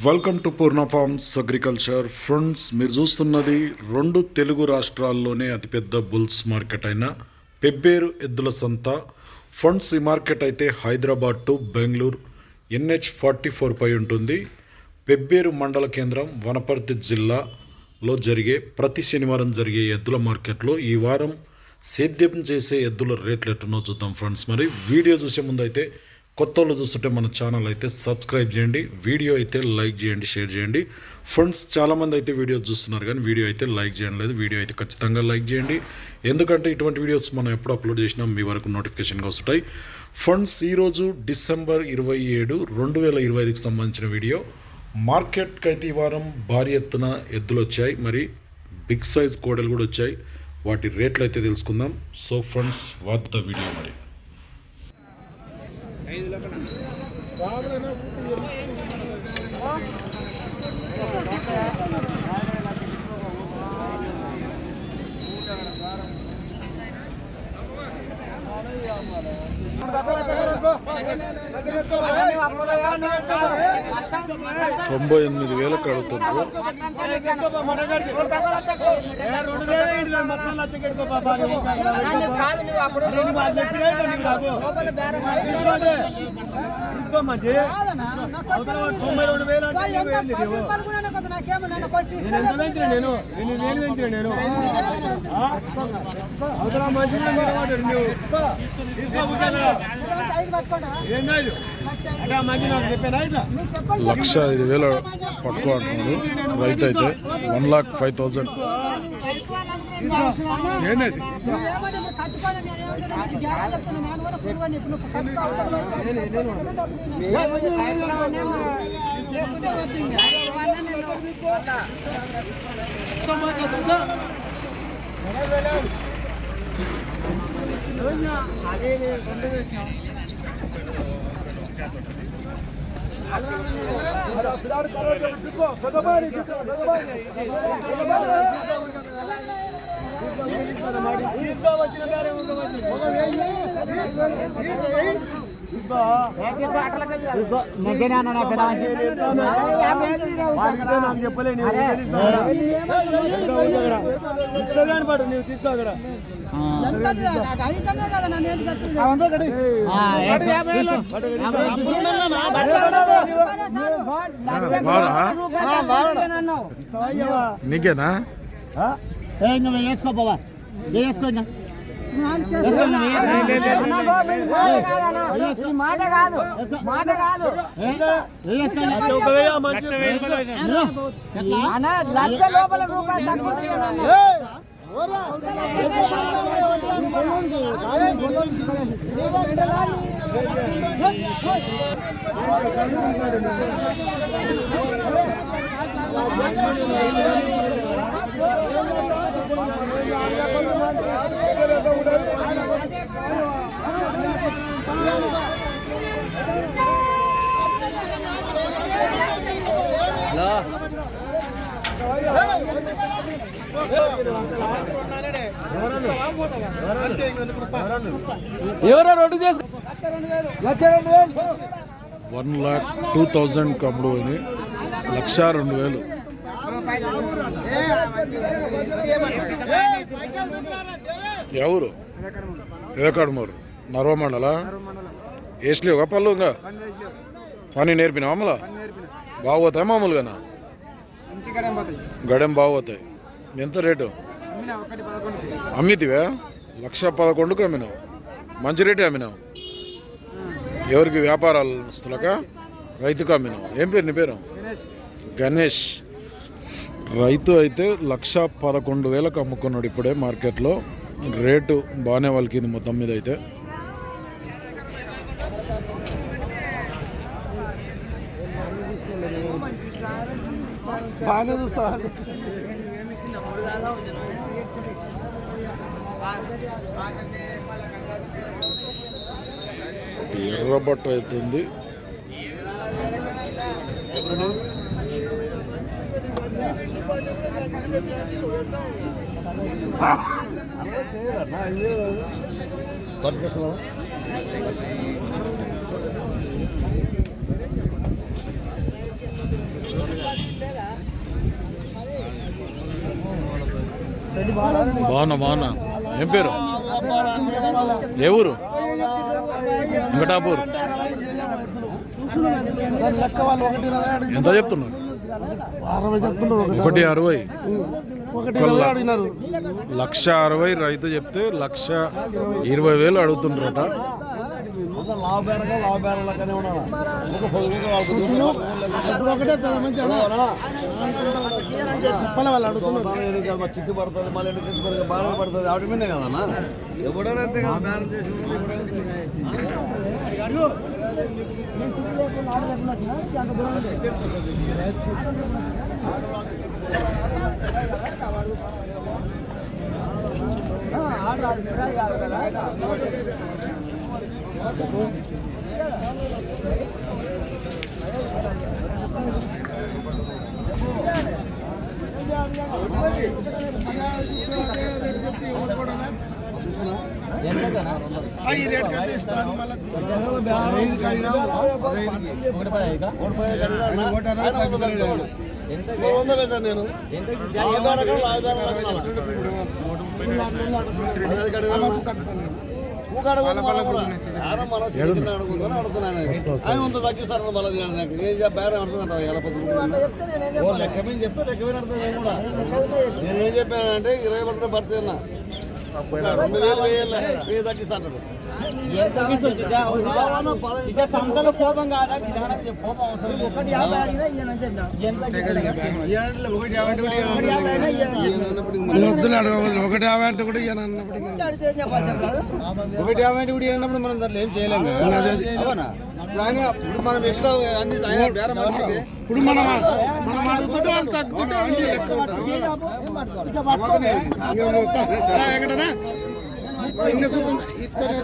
Welcome to Purna forms agriculture. Friends, మీరు చూస్తున్నది రెండు తెలుగు రాష్ట్రాల్లోనే అతిపెద్ద బుల్స్ మార్కెట్ అయిన పెబ్బేరు ఎద్దుల సంత. ఫ్రెండ్స్, ఈ మార్కెట్ అయితే హైదరాబాద్ టు బెంగళూరు NH44 పై ఉంటుంది. పెబ్బేరు మండల కేంద్రం వనపర్తి జిల్లాలో జరిగే ప్రతి శనివారం జరిగే ఎద్దుల మార్కెట్లో ఈ వారం సేద్యం చేసే ఎద్దుల రేట్లు ఎట్టునో చూద్దాం. ఫ్రెండ్స్, మరి వీడియో చూసే ముందు అయితే కొత్త వాళ్ళు చూస్తుంటే మన ఛానల్ అయితే సబ్స్క్రైబ్ చేయండి, వీడియో అయితే లైక్ చేయండి, షేర్ చేయండి. ఫ్రెండ్స్, చాలామంది అయితే వీడియో చూస్తున్నారు కానీ వీడియో అయితే లైక్ చేయడం లేదు. వీడియో అయితే ఖచ్చితంగా లైక్ చేయండి, ఎందుకంటే ఇటువంటి వీడియోస్ మనం ఎప్పుడు అప్లోడ్ చేసినా మీ వరకు నోటిఫికేషన్గా వస్తాయి. ఫ్రెండ్స్, ఈరోజు డిసెంబర్ 27, 2025కి సంబంధించిన వీడియో. మార్కెట్కి అయితే ఈ వారం భారీ ఎత్తున ఎద్దులు వచ్చాయి, మరి బిగ్ సైజ్ కోడలు కూడా వచ్చాయి. వాటి రేట్లు అయితే తెలుసుకుందాం. So friends, watch the video. మరి 98,000 కడుతుంది. లక్ష 5,000 పట్టుకో అంటున్నాడు రైతు అయితే. 1,05,000. నువ్వు తీసుకో అక్కడ నీకేనా వేసుకోపోవా వేసుకో మాట కాదు మాట కాదు లక్ష లోపల రూపాయలు ఎవరో రోడ్డు చేసుకో 1,02,000 కమ్ముడు పోయింది. 1,02,000. ఎవరు? పెదకడమూరు నర్వ మండల వేసలేవుగా పళ్ళు ఇంకా పని నేర్పినా మామూలుగా బాగోతాయి. మామూలుగానా గడెం బాగోతాయి. ఎంత రేటు అమ్మితివా? 1,11,000కు అమ్మినావు. మంచి రేటే అమ్మినావు. ఎవరికి? వ్యాపారాలక రైతుకు అమ్మినావు. ఏం పేరు నీ పేరు? గణేష్. రైతు అయితే 1,11,000కు అమ్ముకున్నాడు ఇప్పుడే మార్కెట్లో. రేటు బాగానే వాళ్ళకింది మొత్తం మీద అయితే. బాగానే చూస్తా. ఎర్రబట్ట అవుతుంది. బాగున్నా ఏం పేరు ఏ ఊరు వెంకటాపూర్ లెక్క వాళ్ళు 1.20 ఎంత చెప్తున్నారు 60 చెప్తున్నారు. 1.60 1.20 అడిగినారు. 1,60,000 రైతు చెప్తే 1,20,000 అడుగుతుండ్రట. ఒకటే పెద్ద మంచి చెప్పాలి వాళ్ళు అడుగుతున్నారు. చిక్కు పడుతుంది మళ్ళీ బాగా పడుతుంది ఆవిడ మీదే కదన్నా ఎవడైనా ఈ రేట్ అయితే ఇస్తాను మళ్ళీ నేను తగ్గిస్తారు మళ్ళీ ఏం బేరం అడుగుతున్నాను లెక్క మీద చెప్తే లెక్క మీద అడుగుతాను నేను కూడా నేనేం చెప్పానంటే 20 పడుతుంది భర్తీ అన్న 2,000 వెయ్యి తగ్గిస్తాను వద్దులు అడగవద్దు. 1.50 అంటే కూడా ఇయ్యను అన్నప్పుడు 1.50 కూడా అన్నప్పుడు మనం దాంట్లో ఏం చేయలేము అవునా ఇప్పుడు మనం ఎక్కువ అన్ని బేరం అడిగితే ఇప్పుడు మనం అడుగుతుంటే వాళ్ళు తగ్గుతుంటే అది లెక్క ఉంటుంది. ఎక్కడనా ఇంకా చూస్తుంటే ఇతనే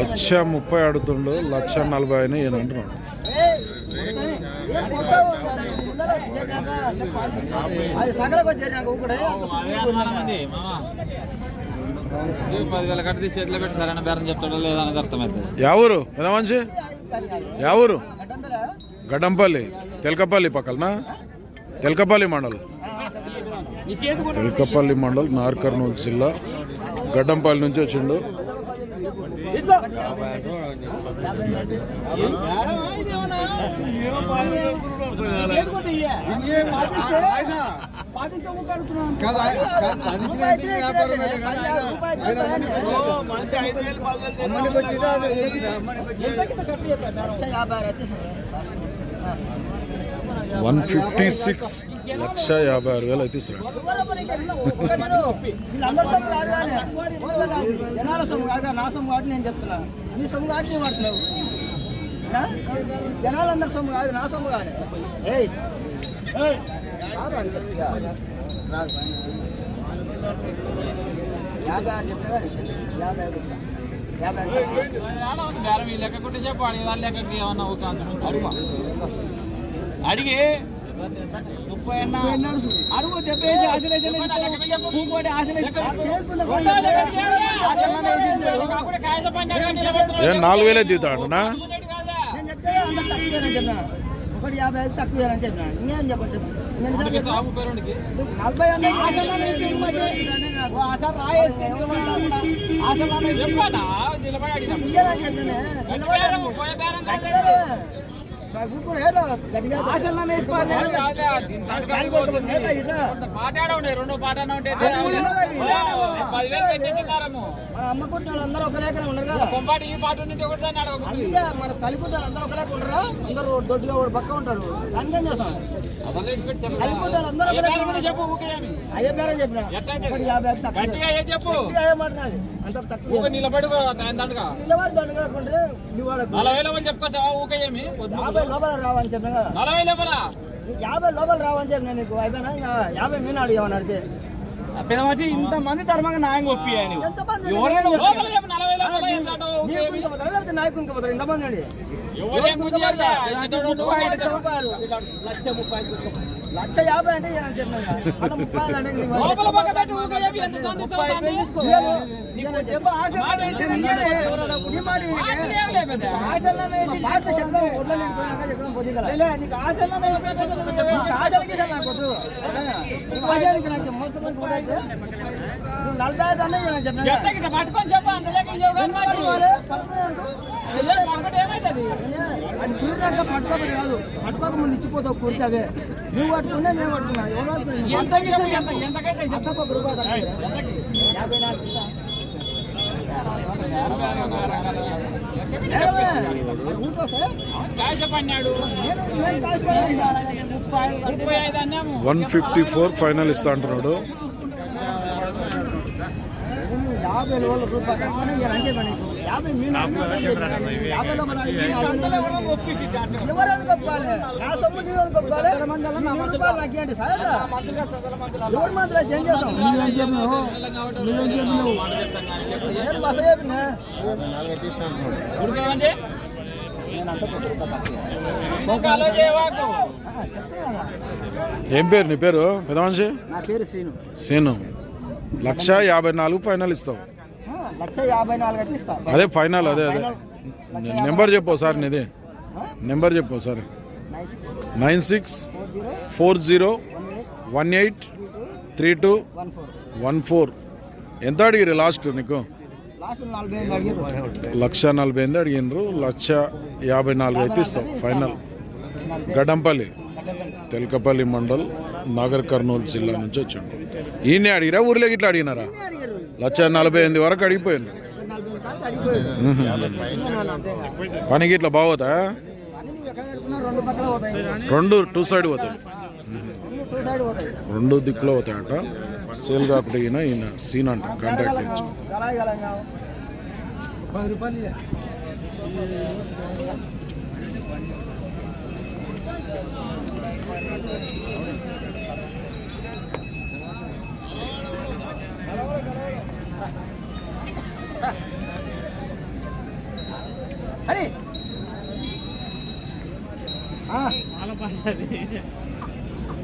1,30,000 అడుగుతుండు 1,40,000 అని ఈయన అంటున్నాడు. అది సగలకు వచ్చాక ఊకడే 10,000 కట్టి చేతిలో పెట్టి సరైన బేరం చెప్తాడో లేదా అనేది అర్థమవుతుంది. యా ఊరు ఎలా మంచి యా ఊరు గడ్డంపల్లి తెలకపల్లి పక్కన తెలకపల్లి మండల్ తెలకపల్లి మండల్ నార్ కర్నూలు జిల్లా గడ్డంపల్లి నుంచి వచ్చిండు. అమ్మనికి వచ్చిందా అమ్మనికి వచ్చి 156 1,56,000 అయితే ఇస్తాడు. వీళ్ళందరూ సొమ్ము కాదు కానీ జనాల సొమ్ము కాదు నా సొమ్ము కాబట్టి నేను చెప్తున్నా నీ సొమ్ము కాబట్టి నేను పడుతున్నావు జనాలందరూ సొమ్ము కాదు నా సొమ్ము కాదు కాదు అని చెప్పి రాదు 50 అని చెప్తే 50 ఇస్తా 50 బేరం ఈ లెక్క కొట్టి చెప్పు అడిగి దాని లెక్కకి ఏమన్నా ఒక అడిగి 30 అడుగు చెప్పేసి ఆశలేసి ఇంకోటి ఆశలేసి 4,000 దిగుతాడునా నేను చెప్తే అందరు తక్కువేనని చెప్పిన 1.50 తక్కువేనని చెప్పిన ఇంకేం చెప్పండి చెప్పు 40 అన్నీ అమ్మ కుట్టిన అందరూ ఒక లేకనే ఉండరు కదా అందుకే మన తల్లి కుట్టాలు అందరూ ఒక లేక ఉండరా అందరూ దొడ్డుగా ఒక పక్క ఉంటాడు దానికేం చేస్తాం తల్లి కుట్టాలు అందరూ ఒక లేక అయ్యే పేరే చెప్పిన 1.50 తక్కువ ఏమంటున్నది అంత తక్కువ నిలబడి దండు కాకుంటే నువ్వు 50 లోపల రావని చెప్పిన కదా 50 లోపల రావని చెప్పిన నీకు అయిపోయినా ఇంకా 50 మీన అడిగామని అడిగితే ఇంతమంది ధర్మంగా న్యాయంగా ఒప్పియాలి ఎంతమంది నీకు ఇంకపోతారు ఇంతమంది అండి లక్ష రూపాయలు 1,50,000 అంటే ఇయ్యనని చెప్పినా మళ్ళీ 30 అంటే నీ మాట. అది తీరినాక పట్టుకోమని కాదు, పట్టుకోక ముందు ఇచ్చిపోతావు కూర్చి అవే. నువ్వు పట్టుకున్నా నేను పట్టుకున్నా, ఎవరు అత్తకు రూపాయలు తక్కువ. 54 ఇస్తా. ఊతో సార్ నేను కాసి పడేది. 154 ఫైనల్ ఇస్తా అంటున్నాడు. 50,000 రూపాయలు తక్కువనే అంతే పని. 50 మీరు 50లో ఎవరు ఎందుకు ఒప్పుకోవాలి? నా సొమ్ము నీవు ఎందుకు ఒప్పుకోవాలి? 100 రూపాయలు తగ్గియండి సార్. ఎవరు మాత్రం ఏం చేస్తాం? నేను బస చెప్పినా నేను అంత ఏం పేరు నీ పేరు పెద్ద మనిషి? నా పేరు శ్రీను. సీను. 1,54,000 ఫైనల్ ఇస్తావు. 1,54,000 అయితే ఇస్తా. అదే ఫైనల్. అదే నెంబర్ చెప్పు సార్ నీది. నెంబర్ చెప్పు సార్. 9640183214. ఎంత అడిగిరు లాస్ట్ నీకు? లాస్ట్ 45 అడిగారు. 1,45,000 అడిగినరు. 1,54,000 అయితే ఇస్తావు ఫైనల్. గడ్డంపల్లి తెల్కపల్లి మండల్ నాగర్ కర్నూలు జిల్లా నుంచి వచ్చాడు. ఈయనే అడిగిరా ఊర్లో ఇట్లా అడిగినారా? 1,48,000 వరకు అడిగిపోయింది. పనికి ఇట్లా బాగోతా? రెండు టూ సైడ్ పోతాయి, రెండు దిక్కులో పోతాయట. సేల్ కాకుండా ఈయన సీన్ అంట కాంటాక్ట్ చేయొచ్చు. 10 రూపాయలు. అరే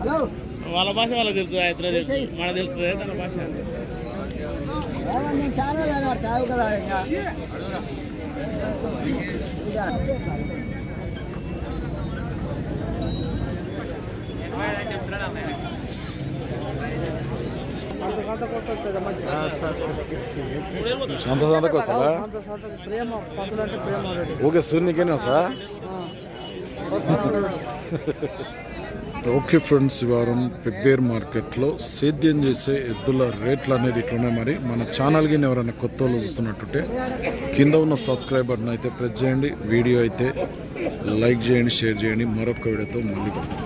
హలో, వాళ్ళ భాష వాళ్ళకి తెలుసు, ఇతర తెలుసు, మన తెలుసు తన భాష. నేను చాలా చావు కదా ఇంకా సంత సంతకు వస్తావా? ప్రేమ పంతులు అంటే ప్రేమ. ఓకే సూర్యనికేనే వస్తా. ఓకే ఫ్రెండ్స్, ఈ వారం పెబ్బేరు మార్కెట్లో సేద్యం చేసే ఎద్దుల రేట్లు అనేది ఇట్లున్నాయి. మరి మన ఛానల్కి ఎవరైనా కొత్త వాళ్ళు చూస్తున్నట్టుంటే కింద ఉన్న సబ్స్క్రైబ్ బటన్ అయితే ప్రెస్ చేయండి. వీడియో అయితే లైక్ చేయండి, షేర్ చేయండి. మరొక వీడియోతో మళ్ళీ కలుద్దాం.